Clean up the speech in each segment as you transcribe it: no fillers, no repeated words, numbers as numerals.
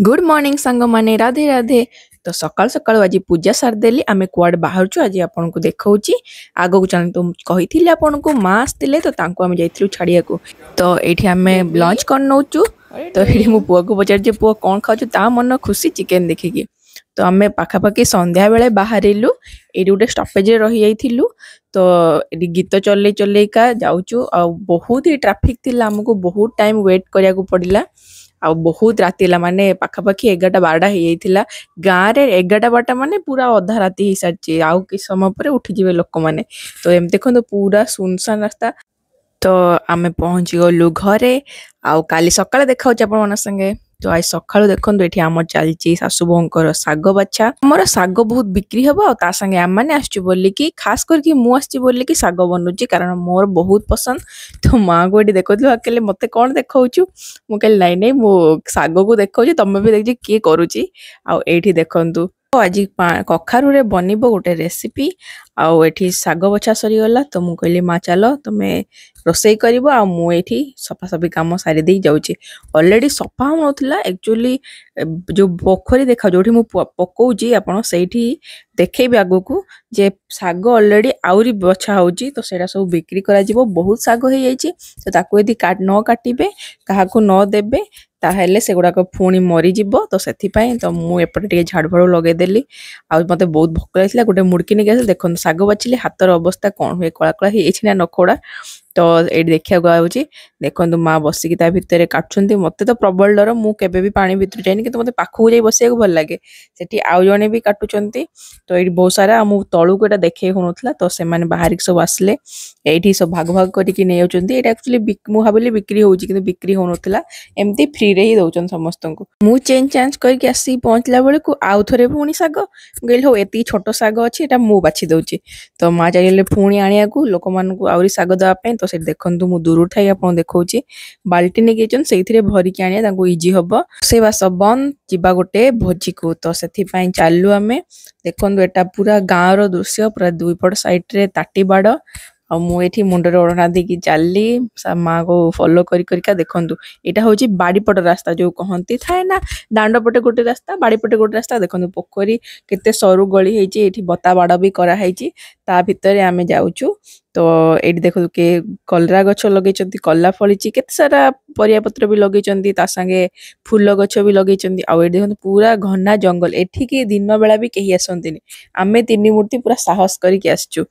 Good morning सांग माने राधे राधे। तो सकाल सकाल आज पूजा सारदेली आमे कुआड बाहरचु आज आपन को देखौची आगो को चल तो कहिथिले आपन को मां आस्तिले तो तांको आमे जाइथिलु छाड़िया को तो एठी आमे लंच कर नौचु। तो एठी मो पुआ को पचार जे पुआ कोन खाचु ता मन खुशी चिकन देखिकी तो आमे पाखापाखि संध्या बेले बाहरिलु एडी गोटे स्टॉपेज रे रही जाइथिलु। तो एडी गीत चले चले का जाउचु आ बहुत ही ट्रैफिक थिला हमको बहुत टाइम वेट करिया को पड़िला आ बहुत राति ला माने पाखापाखि 11-12 हो जाइथिला। गाँव रे 11-12 माने पूरा अधा राति ही सारची आउ कि समय पर उठी जिवे लोक माने। तो एम देखो पूरा सुनसान रास्ता। तो आमे पहुंची गलु घरे आउ काली सकाळे देखाउ आपण मन संगे। तो आज सकाळु देखंतु एठी आम चलची सासु बोंकर साग बाछा हमर साग बहुत बिक्री हबो आ ता संगे आम माने आछू बोली कि खास करके मु आछी बोली कि साग बनुची कारण मोर बहुत पसंद। तो मां को एठी देखथलु अकेले मते कोन देखाउछु मु कहले नाही नाही मु साग को देखाउछु तमे भी देखि के करूची। आ एठी देखंतु आज कखारु रे बनिबो गोटे रेसिपी आउ एठी साग बछा सरी गला। तो मु कहली मां चलो तमे रोसई करिवो आ मु एठी सफा सफी काम सारी दे जाउची। ऑलरेडी सफा होनथला एक्चुअली जो पोखरी देखा जोठी मु पकोउची आपण सेठी देखैबे आगो को जे साग ऑलरेडी आउरी बछा होउची। तो सेडा सब बिक्री करा जिवो बहुत साग हे जाईची। तो ताको यदि न काटिबे काहा को न देबे ताहेले से गुडा को फुणी मरी जिवो। तो सेथि पई तो मु एपटे टिके झाड़ फाड़ लगे देली आ मते बहुत भोक लागिला गोटे मुड़की ने गेस देखन साग बाचिले हातर अवस्था कोन होय कळा कळा हे एछि ना नखोडा। तो एडी देखिया गाउची देखंतु मां बसिकी ता भितरे काटछंती मते तो प्रबल डर मु केबे भी पानी भितर जाइनी कि मते पाखु जाई बसिया भल लागे सेठी आउ जणे भी काटुचंती। तो एडी बहुत सारा मु तळु को एटा देखै होनथला तो से माने बाहर सब आसले एठी सब भाग भाग करिकि नै आउचंती। एटा एक्चुअली मु भाबिली बिक्री होउची किंतु बिक्री होनथला एमती फ्री रे ही दउचन समस्त को। मु चेंज करके आसी पहुंचला बेले को आउ थरे पुणी साग गेल हो एती छोटो साग अछि एटा मु बाछि दउची। तो मा जाइले पुणी आनिया को लोक मान को आउरी साग दवा पे। तो से देखंतु मु दूर थाई आपन देखौची बाल्टी ने गेचन सेइथिरे भरी के आनिया ताको इजी हबो से बास बन जिबा गोटे भोजी को। तो सेथि पई चालू आमे देखंतु एटा पूरा गाँव रो दृश्य पूरा दुई पट साइड रे ताटी बाड़ आ मु एठी मुंडरे ओढना देकी चालली माँ को फॉलो करी करिका देखंतु एटा होची बाड़ीपट रास्ता जो कहंती थाए ना दांड पटे गोटे रास्ता बाड़ीपटे गोटे रास्ता देखंतु पोखरी केते सरू गली हेची एठी बता बाड़ भी करा हेची ता भितरे आमे जाउचु। तो एठी देखो के कलरा गछ लगेचंती कल्ला फळीची केते सारा परिया पत्र भी लगेचंती ता संगे फूल गछ भी लगेचंती आ एठी देखो पूरा घना जंगल एठी के दिन बेला भी केही आसंतीनी आमे तिनी मूर्ति पूरा साहस करी के आछू।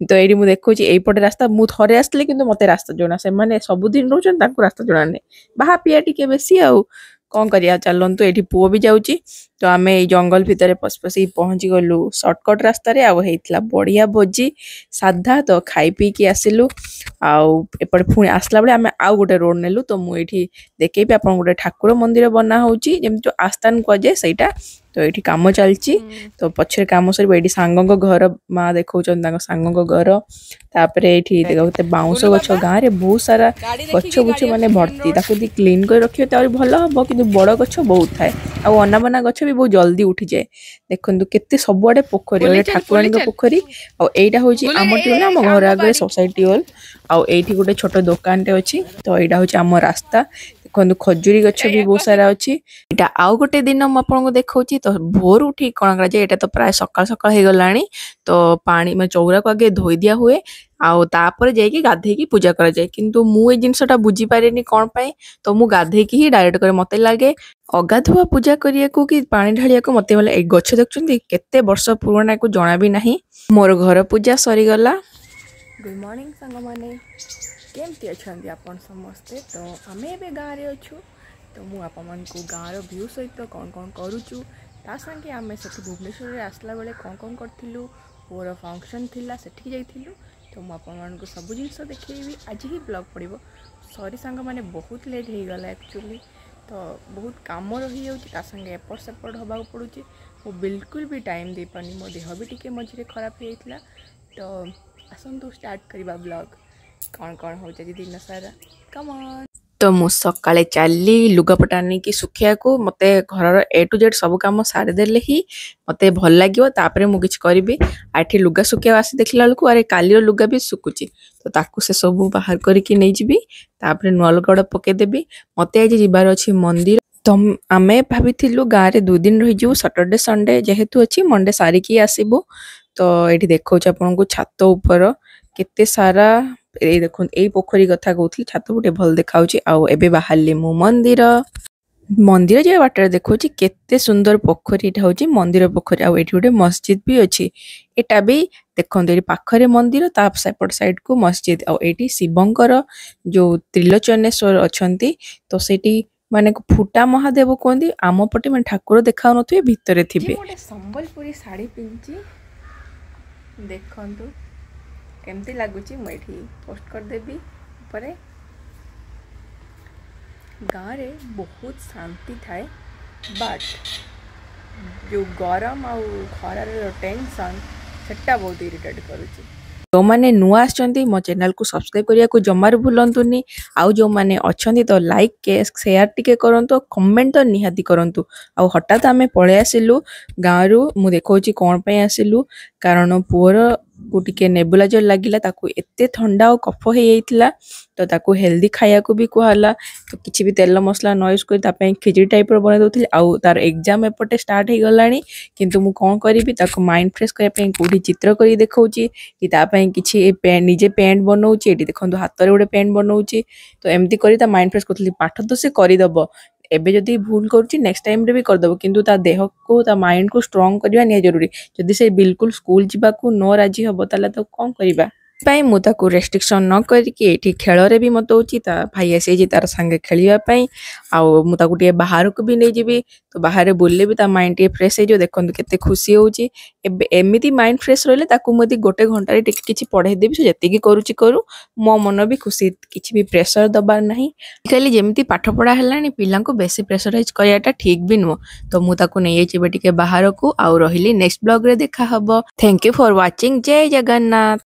तो एठी मु देखौची एई पटे रास्ता मु थरे आसले किंतु मते रास्ता जोना से माने सब दिन रोचन ताको रास्ता जोना ने बाहा पिया टिके बेसी आउ कौन करिया चलंतु एठी पुओ भी जाउची। तो आमे ए जंगल भितरे पसपसी पहुंची गलु शॉर्टकट रास्ता रे आ हेइतला बढ़िया भोजी साधा। तो खाई पी के आसिलु आउ एपटे पुणी आसला बेले आमे आउ गोटे रोड नेलु। तो मु एठी देखेबी आपन गोटे ठाकुर मंदिर बना होउची जेमतो आस्थान को जे सेटा। तो एठी काम चलची तो पछरे काम सरी एठी सांगंग घर मा देखौचन तांग सांगंग घर तापरे एठी देखते बाउंस गछ गाँ रे बहुत सारा गछ गुछ माने भर्ती ताको दी क्लीन कर रखियो त और भलो हबो किंतु बड़ गछ बहुत थाए आ अना बना गछ भी बहुत जल्दी उठी जाए। देखंतु केते सबुआडे पोखरी ओले ठाकुरानी को पोखरी आ एटा होची आमर टिओल हम घर आगे सोसाइटी हॉल आ एठी गोटे छोट दुकान टे अछि। तो एटा होची आम रास्ता देखो खजुरी गछ भी बहुत सारा अच्छी एटा आउ गोटे दिन आपन को देखौची। तो भोर उठी कोन करा जे एटा तो प्राय सकाळ सकाळ हे गलानी। तो पानी में चौरा को आगे धोई दिया हुए आउ तापर जाई कि गाधे की पूजा करा जाए किंतु मु ए जिंसटा बुझी पारेनी कोन पई। तो मु गाधे की ही डायरेक्ट करे मते लागे अगाधुआ पूजा करिया को कि पानी ढालिया को मते वाला एक गछ देखचंती केते वर्ष पुराना को जणा भी नाही। मोर घर पूजा सरी गला। गुड मॉर्निंग संग माने केमती अछंती आपन समस्ते। तो आमे एबे गाँ रे अछु। तो मु आपन मन को गाँ रो व्यू सहित कोन कोन करूछु ता संगे आमे सेठी भुवनेश्वर रे आसला बेले कोन कोन करथिलु पूरा फंक्शन थिला सेठी जाइथिलु। तो मु आपन मन को सब जिंस देखैबी आज ही ब्लॉग पड़िबो। सॉरी संग माने बहुत लेट हे गला एक्चुअली तो बहुत काम रही जाउची ता संगे एपट सेपट हबा पड़ुची मु बिल्कुल भी टाइम दे पानी मो देह भी टिके मझिरे खराब हे जाइतला। तो आसंतु स्टार्ट करिबा ब्लॉग कौन कौन हो जाए दिन सारा कम ऑन। तो मु सकाळे चालली लुगापटा नहीं कि सुखिया को मते घर ए टू जेड सब काम सारी देले ही मते भल लागियो तापरे मु किछ करबी। आठी लुगा सुखिया आसी देखला लकु अरे काली रो लुगा भी सुकुची तो ताकू से सब बाहर करके नै जिबी तापरे नुआ लुगा पके देबी। मते आज जिबार अछि मंदिर ତ ଆମେ ଭାବିଥିଲୁ ଗାଁରେ 2 ଦିନ ରହିଯିବୁ ସଟରଡେ ସଣ୍ଡେ ଯେହେତୁ ଅଛି ମଣ୍ଡେ ସାରିକି ଆସିବୁ। ତ ଏଇଠି ଦେଖଉଛି ଆପଣଙ୍କୁ ଛାତ ଉପର କେତେ ସାରା ଏଇ ଦେଖନ୍ତୁ ଏଇ ପୋଖରୀ କଥା କହୁଥିଲି ଛାତ ଗୋଟେ ଭଲ ଦେଖାଉଛି। ଆଉ ଏବେ ବାହାରିଲି ମୁଁ ମନ୍ଦିର ଯିବା ବାଟରେ ଦେଖଉଛି କେତେ ସୁନ୍ଦର ପୋଖରୀ ଏଇଟା ହଉଛି ମନ୍ଦିର ପୋଖରୀ। ଆଉ ଏଇଠି ଗୋଟେ ମସଜିଦ୍ ବି ଅଛି। ଏଇଟା ବି ଦେଖନ୍ତୁ ଏଠି ପାଖରେ ମନ୍ଦିର ତା ସେପଟ ସାଇଡକୁ ମସଜିଦ୍। ଆଉ ଏଇଠି ଶିବଙ୍କର ଯୋଉ ତ୍ରିଲୋଚନେଶ୍ୱର ଅଛନ୍ତି ତ ସେଇଠି ମାନେ ଫୁଟା ମହାଦେବ କୁହନ୍ତି। ଆମ ପଟେ ମାନେ ଠାକୁର ଦେଖାଉନଥିବେ ଭିତରେ ଥିବେ। ଗୋଟେ ସମ୍ବଲପୁରୀ ଶାଢ଼ୀ ପିନ୍ଧିଛି ଦେଖନ୍ତୁ କେମିତି ଲାଗୁଛି। ମୁଁ ଏଠି ପୋଷ୍ଟ କରିଦେବି ଉପରେ। ଗାଁରେ ବହୁତ ଶାନ୍ତି ଥାଏ ବଟ୍ ଯେଉଁ ଗରମ ଆଉ ଖରାର ଟେନସନ୍ ସେଟା ବହୁତ ଇରିଟେଟ୍ କରୁଛି। ଯେଉଁମାନେ ନୂଆ ଆସିଛନ୍ତି ମୋ ଚ୍ୟାନେଲକୁ ସବସ୍କ୍ରାଇବ୍ କରିବାକୁ ଜମାରୁ ଭୁଲନ୍ତୁନି। ଆଉ ଯେଉଁମାନେ ଅଛନ୍ତି ତ ଲାଇକ୍ ସେୟାର ଟିକେ କରନ୍ତୁ, କମେଣ୍ଟ ତ ନିହାତି କରନ୍ତୁ। ଆଉ ହଠାତ୍ ଆମେ ପଳେଇ ଆସିଲୁ ଗାଁରୁ। ମୁଁ ଦେଖାଉଛି କ'ଣ ପାଇଁ ଆସିଲୁ, କାରଣ ପୁଅକୁ ଟିକେ ନେବୁଲାଇଜର ଲାଗିଲା। ତାକୁ ଏତେ ଥଣ୍ଡା ଆଉ କଫ ହେଇଯାଇଥିଲା ତ ତାକୁ ହେଲ୍ଦି ଖାଇବାକୁ ବି କୁହାହେଲା। ତ କିଛି ବି ତେଲ ମସଲା ନ ୟୁଜ୍ କରି ତା ପାଇଁ ଖିଚଡ଼ି ଟାଇପ୍ର ବନେଇ ଦେଉଥିଲି। ଆଉ ତାର ଏକ୍ଜାମ୍ ଏପଟେ ଷ୍ଟାର୍ଟ ହେଇଗଲାଣି କିନ୍ତୁ ମୁଁ କ'ଣ କରିବି ତାକୁ ମାଇଣ୍ଡ ଫ୍ରେଶ୍ କରିବା ପାଇଁ କେଉଁଠି ଚିତ୍ର କରି ଦେଖାଉଛି କି ତା ପାଇଁ କିଛି ନିଜେ ପ୍ୟାଣ୍ଟ ବନାଉଛି। ଏଠି ଦେଖନ୍ତୁ ହାତରେ ଗୋଟେ ପ୍ୟାଣ୍ଟ ବନାଉଛି। ତ ଏମିତି କରି ତା ମାଇଣ୍ଡ ଫ୍ରେଶ୍ କରୁଥିଲି। ପାଠ ତ ସେ କରିଦେବ, ଏବେ ଯଦି ଭୁଲ କରୁଛି ନେକ୍ସଟ ଟାଇମ୍ରେ ବି କରିଦେବ, କିନ୍ତୁ ତା ଦେହକୁ ତା ମାଇଣ୍ଡକୁ ଷ୍ଟ୍ରଙ୍ଗ କରିବା ନିହାତି ଜରୁରୀ। ଯଦି ସେ ବିଲକୁଲ ସ୍କୁଲ ଯିବାକୁ ନ ରାଜି ହେବ ତାହେଲେ ତାକୁ କ'ଣ କରିବା। ପାଇଁ ମୁଁ ତାକୁ ରେଷ୍ଟ୍ରିକ୍ସନ୍ ନ କରିକି ଏଇଠି ଖେଳରେ ବି ମତଉଛି। ତା ଭାଇ ଆସିଯାଇଛି ତାର ସାଙ୍ଗେ ଖେଳିବା ପାଇଁ। ଆଉ ମୁଁ ତାକୁ ଟିକେ ବାହାରକୁ ବି ନେଇଯିବି। ତ ବାହାରେ ବୁଲିଲେ ବି ତା ମାଇଣ୍ଡ ଟିକେ ଫ୍ରେଶ୍ ହେଇଯିବ। ଦେଖନ୍ତୁ କେତେ ଖୁସି ହେଉଛି। ଏବେ ଏମିତି ମାଇଣ୍ଡ ଫ୍ରେଶ୍ ରହିଲେ ତାକୁ ମୁଁ ଯଦି 1 ଘଣ୍ଟାରେ ଟିକେ କିଛି ପଢ଼େଇ ଦେବି ସେ ଯେତିକି କରୁଛି କରୁ, ମୋ ମନ ବି ଖୁସି। କିଛି ବି ପ୍ରେସର ଦେବାର ନାହିଁ। ଆଜିକାଲି ଯେମିତି ପାଠପଢ଼ା ହେଲାଣି ପିଲାଙ୍କୁ ବେଶୀ ପ୍ରେସରାଇଜ୍ କରିବାଟା ଠିକ୍ ବି ନୁହଁ। ତ ମୁଁ ତାକୁ ନେଇଯାଇଛି ଏବେ ଟିକେ ବାହାରକୁ। ଆଉ ରହିଲି ନେକ୍ସଟ ବ୍ଲଗ୍ରେ ଦେଖାହବ। Thank you for watching. ଜୟ ଜଗନ୍ନାଥ।